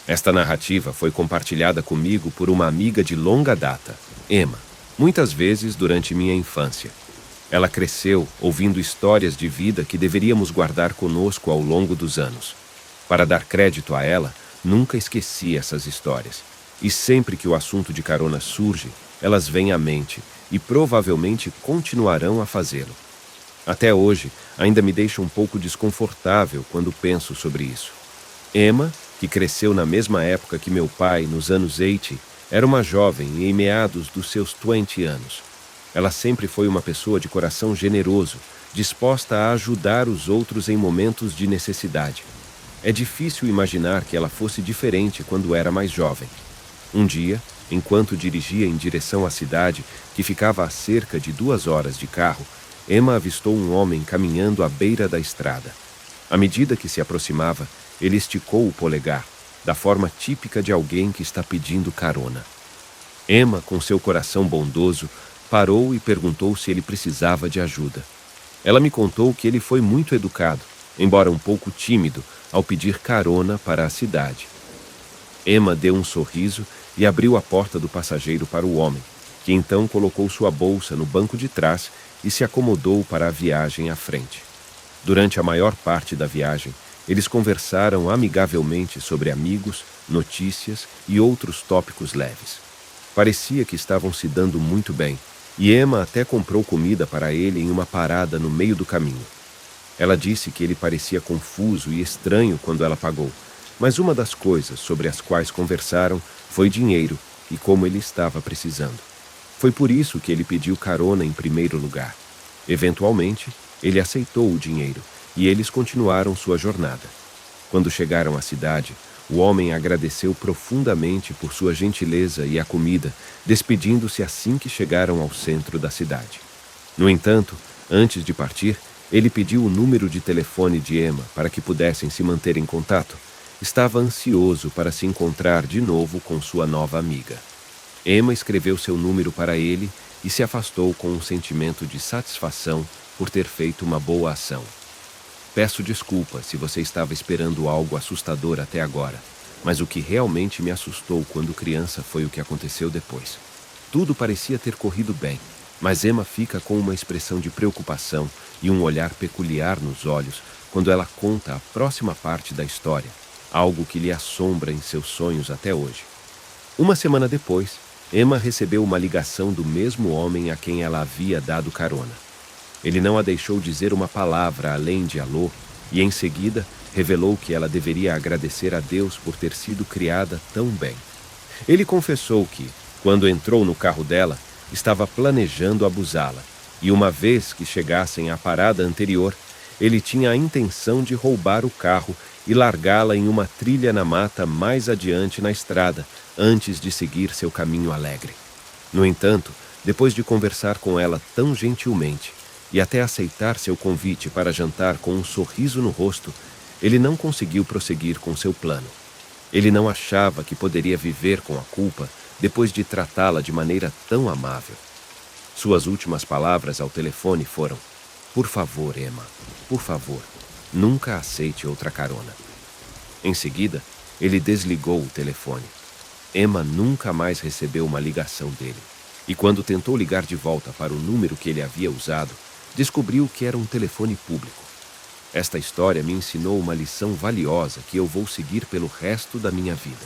Esta narrativa foi compartilhada comigo por uma amiga de longa data, Emma, muitas vezes durante minha infância. Ela cresceu ouvindo histórias de vida que deveríamos guardar conosco ao longo dos anos. Para dar crédito a ela, nunca esqueci essas histórias. E sempre que o assunto de carona surge, elas vêm à mente e provavelmente continuarão a fazê-lo. Até hoje, ainda me deixa um pouco desconfortável quando penso sobre isso. Emma, que cresceu na mesma época que meu pai, nos anos 80, era uma jovem em meados dos seus 20 anos. Ela sempre foi uma pessoa de coração generoso, disposta a ajudar os outros em momentos de necessidade. É difícil imaginar que ela fosse diferente quando era mais jovem. Um dia, enquanto dirigia em direção à cidade, que ficava a cerca de 2 horas de carro, Emma avistou um homem caminhando à beira da estrada. À medida que se aproximava, ele esticou o polegar, da forma típica de alguém que está pedindo carona. Emma, com seu coração bondoso, parou e perguntou se ele precisava de ajuda. Ela me contou que ele foi muito educado, embora um pouco tímido, ao pedir carona para a cidade. Emma deu um sorriso e abriu a porta do passageiro para o homem, que então colocou sua bolsa no banco de trás e se acomodou para a viagem à frente. Durante a maior parte da viagem, eles conversaram amigavelmente sobre amigos, notícias e outros tópicos leves. Parecia que estavam se dando muito bem, e Emma até comprou comida para ele em uma parada no meio do caminho. Ela disse que ele parecia confuso e estranho quando ela pagou, mas uma das coisas sobre as quais conversaram foi dinheiro e como ele estava precisando. Foi por isso que ele pediu carona em primeiro lugar. Eventualmente, ele aceitou o dinheiro e eles continuaram sua jornada. Quando chegaram à cidade, o homem agradeceu profundamente por sua gentileza e a comida, despedindo-se assim que chegaram ao centro da cidade. No entanto, antes de partir, ele pediu o número de telefone de Emma para que pudessem se manter em contato. Estava ansioso para se encontrar de novo com sua nova amiga. Emma escreveu seu número para ele e se afastou com um sentimento de satisfação por ter feito uma boa ação. Peço desculpa se você estava esperando algo assustador até agora, mas o que realmente me assustou quando criança foi o que aconteceu depois. Tudo parecia ter corrido bem, mas Emma fica com uma expressão de preocupação e um olhar peculiar nos olhos quando ela conta a próxima parte da história, algo que lhe assombra em seus sonhos até hoje. Uma semana depois, Emma recebeu uma ligação do mesmo homem a quem ela havia dado carona. Ele não a deixou dizer uma palavra além de alô, e em seguida revelou que ela deveria agradecer a Deus por ter sido criada tão bem. Ele confessou que, quando entrou no carro dela, estava planejando abusá-la, e uma vez que chegassem à parada anterior, ele tinha a intenção de roubar o carro e largá-la em uma trilha na mata mais adiante na estrada, antes de seguir seu caminho alegre. No entanto, depois de conversar com ela tão gentilmente, e até aceitar seu convite para jantar com um sorriso no rosto, ele não conseguiu prosseguir com seu plano. Ele não achava que poderia viver com a culpa depois de tratá-la de maneira tão amável. Suas últimas palavras ao telefone foram: "Por favor, Emma, por favor, nunca aceite outra carona." Em seguida, ele desligou o telefone. Emma nunca mais recebeu uma ligação dele, e quando tentou ligar de volta para o número que ele havia usado, descobriu que era um telefone público. Esta história me ensinou uma lição valiosa que eu vou seguir pelo resto da minha vida.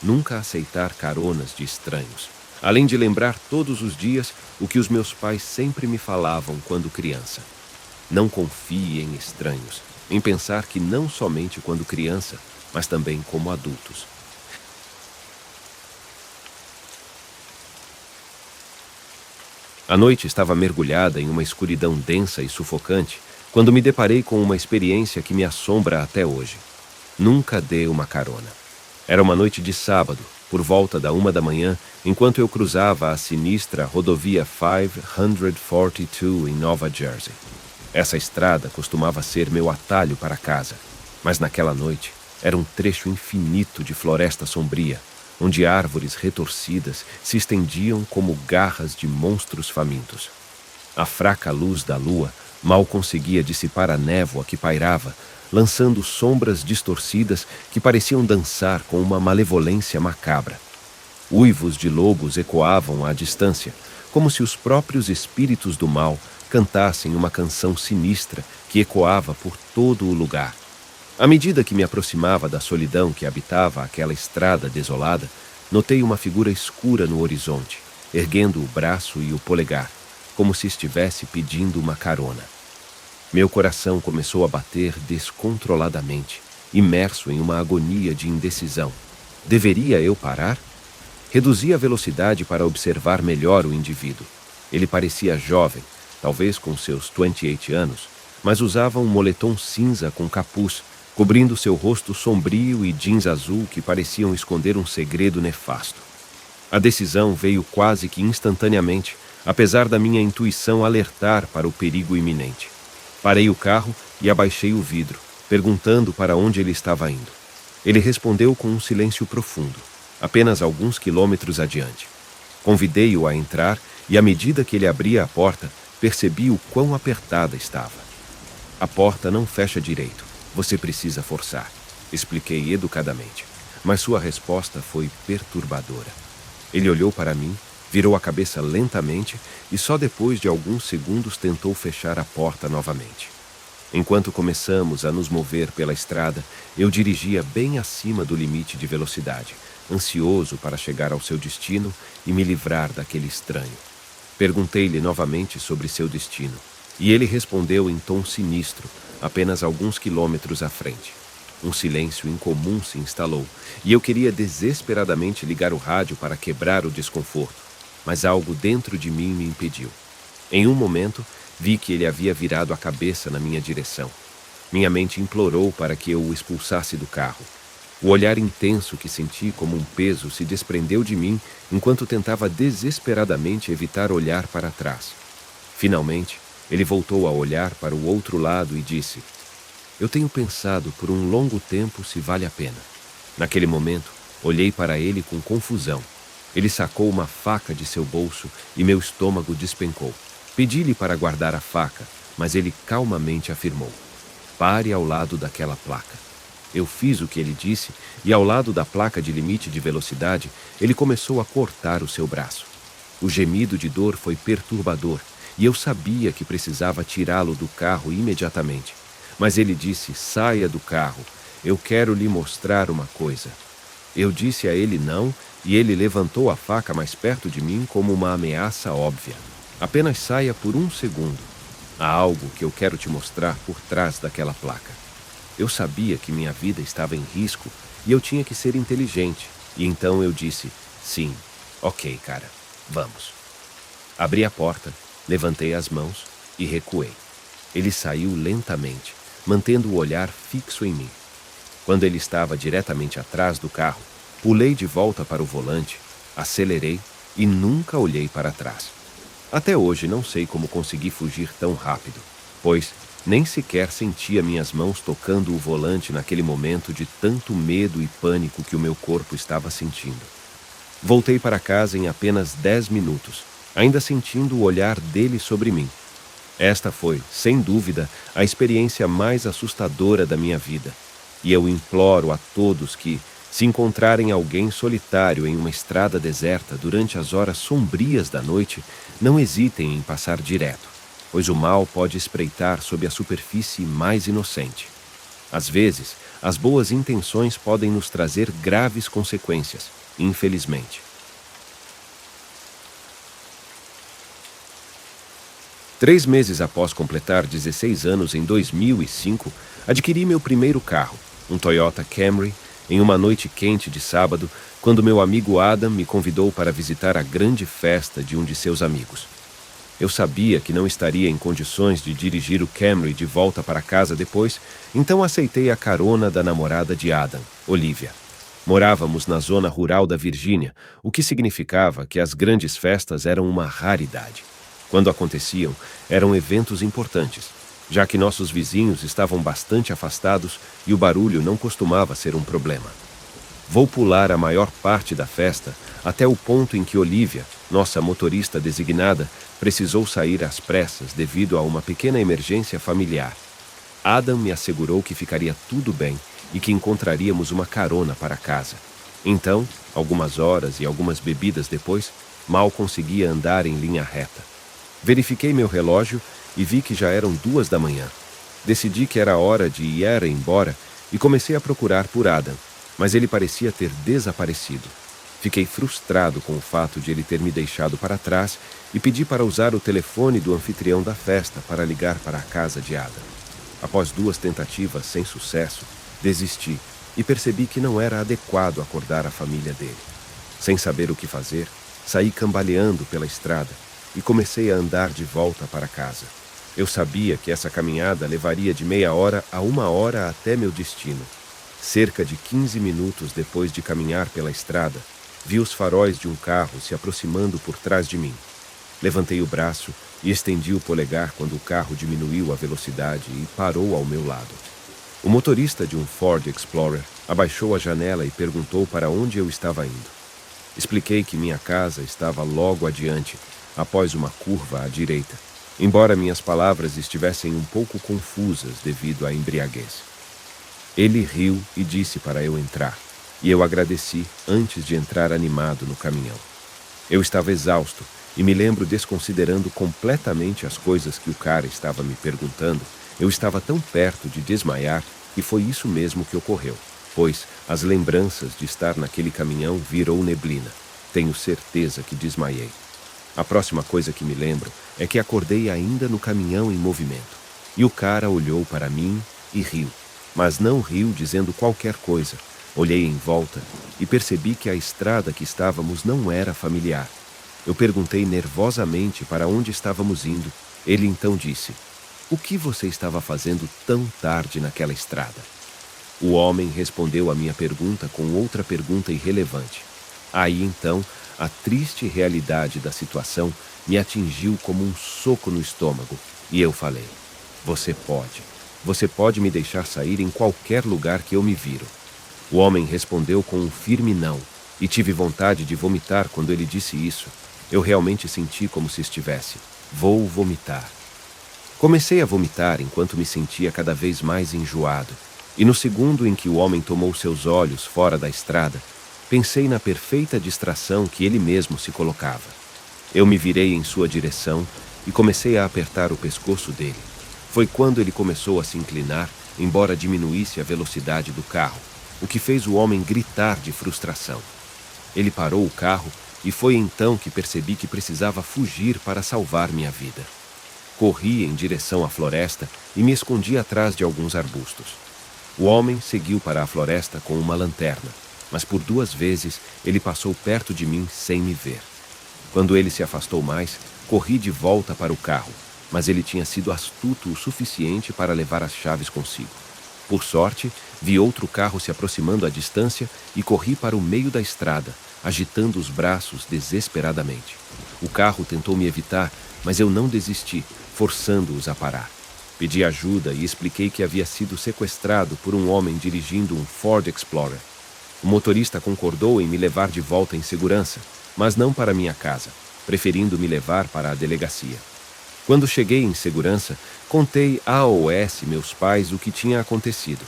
Nunca aceitar caronas de estranhos, além de lembrar todos os dias o que os meus pais sempre me falavam quando criança. Não confie em estranhos, em pensar que não somente quando criança, mas também como adultos. A noite estava mergulhada em uma escuridão densa e sufocante quando me deparei com uma experiência que me assombra até hoje. Nunca dei uma carona. Era uma noite de sábado, por volta da 1 da manhã, enquanto eu cruzava a sinistra rodovia 542 em Nova Jersey. Essa estrada costumava ser meu atalho para casa, mas naquela noite era um trecho infinito de floresta sombria, onde árvores retorcidas se estendiam como garras de monstros famintos. A fraca luz da lua Mal conseguia dissipar a névoa que pairava, lançando sombras distorcidas que pareciam dançar com uma malevolência macabra. Uivos de lobos ecoavam à distância, como se os próprios espíritos do mal cantassem uma canção sinistra que ecoava por todo o lugar. À medida que me aproximava da solidão que habitava aquela estrada desolada, notei uma figura escura no horizonte, erguendo o braço e o polegar, como se estivesse pedindo uma carona. Meu coração começou a bater descontroladamente, imerso em uma agonia de indecisão. Deveria eu parar? Reduzi a velocidade para observar melhor o indivíduo. Ele parecia jovem, talvez com seus 28 anos, mas usava um moletom cinza com capuz, cobrindo seu rosto sombrio e jeans azul que pareciam esconder um segredo nefasto. A decisão veio quase que instantaneamente, apesar da minha intuição alertar para o perigo iminente. Parei o carro e abaixei o vidro, perguntando para onde ele estava indo. Ele respondeu com um silêncio profundo, apenas alguns quilômetros adiante. Convidei-o a entrar e, à medida que ele abria a porta, percebi o quão apertada estava. A porta não fecha direito, você precisa forçar, expliquei educadamente, mas sua resposta foi perturbadora. Ele olhou para mim, virou a cabeça lentamente e só depois de alguns segundos tentou fechar a porta novamente. Enquanto começamos a nos mover pela estrada, eu dirigia bem acima do limite de velocidade, ansioso para chegar ao seu destino e me livrar daquele estranho. Perguntei-lhe novamente sobre seu destino, e ele respondeu em tom sinistro, apenas alguns quilômetros à frente. Um silêncio incomum se instalou, e eu queria desesperadamente ligar o rádio para quebrar o desconforto, mas algo dentro de mim me impediu. Em um momento, vi que ele havia virado a cabeça na minha direção. Minha mente implorou para que eu o expulsasse do carro. O olhar intenso que senti como um peso se desprendeu de mim enquanto tentava desesperadamente evitar olhar para trás. Finalmente, ele voltou a olhar para o outro lado e disse: "Eu tenho pensado por um longo tempo se vale a pena." Naquele momento, olhei para ele com confusão. Ele sacou uma faca de seu bolso e meu estômago despencou. Pedi-lhe para guardar a faca, mas ele calmamente afirmou: "Pare ao lado daquela placa." Eu fiz o que ele disse e, ao lado da placa de limite de velocidade, ele começou a cortar o seu braço. O gemido de dor foi perturbador e eu sabia que precisava tirá-lo do carro imediatamente. Mas ele disse: "Saia do carro, eu quero lhe mostrar uma coisa." Eu disse a ele não e ele levantou a faca mais perto de mim como uma ameaça óbvia. "Apenas saia por um segundo. Há algo que eu quero te mostrar por trás daquela placa." Eu sabia que minha vida estava em risco e eu tinha que ser inteligente, e então eu disse: "Sim, ok, cara, vamos." Abri a porta, levantei as mãos e recuei. Ele saiu lentamente, mantendo o olhar fixo em mim. Quando ele estava diretamente atrás do carro, pulei de volta para o volante, acelerei e nunca olhei para trás. Até hoje não sei como consegui fugir tão rápido, pois nem sequer sentia minhas mãos tocando o volante naquele momento de tanto medo e pânico que o meu corpo estava sentindo. Voltei para casa em apenas 10 minutos, ainda sentindo o olhar dele sobre mim. Esta foi, sem dúvida, a experiência mais assustadora da minha vida. E eu imploro a todos que, se encontrarem alguém solitário em uma estrada deserta durante as horas sombrias da noite, não hesitem em passar direto, pois o mal pode espreitar sob a superfície mais inocente. Às vezes, as boas intenções podem nos trazer graves consequências, infelizmente. 3 meses após completar 16 anos em 2005, adquiri meu primeiro carro, um Toyota Camry, em uma noite quente de sábado, quando meu amigo Adam me convidou para visitar a grande festa de um de seus amigos. Eu sabia que não estaria em condições de dirigir o Camry de volta para casa depois, então aceitei a carona da namorada de Adam, Olivia. Morávamos na zona rural da Virgínia, o que significava que as grandes festas eram uma raridade. Quando aconteciam, eram eventos importantes, já que nossos vizinhos estavam bastante afastados e o barulho não costumava ser um problema. Vou pular a maior parte da festa até o ponto em que Olivia, Nossa motorista designada precisou sair às pressas devido a uma pequena emergência familiar. Adam me assegurou que ficaria tudo bem e que encontraríamos uma carona para casa. Então, algumas horas e algumas bebidas depois, mal conseguia andar em linha reta. Verifiquei meu relógio e vi que já eram 2 da manhã. Decidi que era hora de ir embora e comecei a procurar por Adam, mas ele parecia ter desaparecido. Fiquei frustrado com o fato de ele ter me deixado para trás e pedi para usar o telefone do anfitrião da festa para ligar para a casa de Adam. Após 2 tentativas sem sucesso, desisti e percebi que não era adequado acordar a família dele. Sem saber o que fazer, saí cambaleando pela estrada e comecei a andar de volta para casa. Eu sabia que essa caminhada levaria de meia hora a 1 hora até meu destino. Cerca de 15 minutos depois de caminhar pela estrada, vi os faróis de um carro se aproximando por trás de mim. Levantei o braço e estendi o polegar quando o carro diminuiu a velocidade e parou ao meu lado. O motorista de um Ford Explorer abaixou a janela e perguntou para onde eu estava indo. Expliquei que minha casa estava logo adiante, após uma curva à direita, embora minhas palavras estivessem um pouco confusas devido à embriaguez. Ele riu e disse para eu entrar, e eu agradeci antes de entrar animado no caminhão. Eu estava exausto e me lembro desconsiderando completamente as coisas que o cara estava me perguntando. Eu estava tão perto de desmaiar que foi isso mesmo que ocorreu, pois as lembranças de estar naquele caminhão virou neblina. Tenho certeza que desmaiei. A próxima coisa que me lembro é que acordei ainda no caminhão em movimento. E o cara olhou para mim e riu, mas não riu dizendo qualquer coisa. Olhei em volta e percebi que a estrada que estávamos não era familiar. Eu perguntei nervosamente para onde estávamos indo. Ele então disse: "O que você estava fazendo tão tarde naquela estrada?" O homem respondeu a minha pergunta com outra pergunta irrelevante. Aí então, a triste realidade da situação me atingiu como um soco no estômago, e eu falei: Você pode me deixar sair em qualquer lugar que eu me viro." O homem respondeu com um firme não, e tive vontade de vomitar quando ele disse isso. Eu realmente senti como se estivesse: "Vou vomitar." Comecei a vomitar enquanto me sentia cada vez mais enjoado, e no segundo em que o homem tomou seus olhos fora da estrada, pensei na perfeita distração que ele mesmo se colocava. Eu me virei em sua direção e comecei a apertar o pescoço dele. Foi quando ele começou a se inclinar, embora diminuísse a velocidade do carro, o que fez o homem gritar de frustração. Ele parou o carro e foi então que percebi que precisava fugir para salvar minha vida. Corri em direção à floresta e me escondi atrás de alguns arbustos. O homem seguiu para a floresta com uma lanterna, mas por 2 vezes ele passou perto de mim sem me ver. Quando ele se afastou mais, corri de volta para o carro, mas ele tinha sido astuto o suficiente para levar as chaves consigo. Por sorte, vi outro carro se aproximando à distância e corri para o meio da estrada, agitando os braços desesperadamente. O carro tentou me evitar, mas eu não desisti, forçando-os a parar. Pedi ajuda e expliquei que havia sido sequestrado por um homem dirigindo um Ford Explorer. O motorista concordou em me levar de volta em segurança, mas não para minha casa, preferindo me levar para a delegacia. Quando cheguei em segurança, contei a AOS meus pais o que tinha acontecido.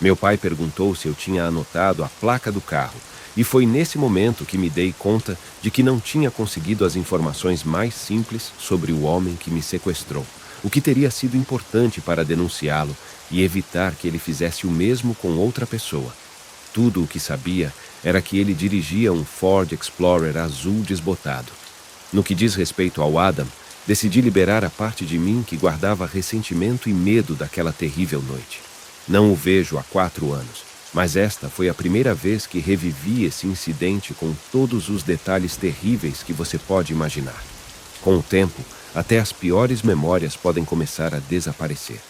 Meu pai perguntou se eu tinha anotado a placa do carro, e foi nesse momento que me dei conta de que não tinha conseguido as informações mais simples sobre o homem que me sequestrou, o que teria sido importante para denunciá-lo e evitar que ele fizesse o mesmo com outra pessoa. Tudo o que sabia era que ele dirigia um Ford Explorer azul desbotado. No que diz respeito ao Adam, decidi liberar a parte de mim que guardava ressentimento e medo daquela terrível noite. Não o vejo há 4 anos, mas esta foi a primeira vez que revivi esse incidente com todos os detalhes terríveis que você pode imaginar. Com o tempo, até as piores memórias podem começar a desaparecer.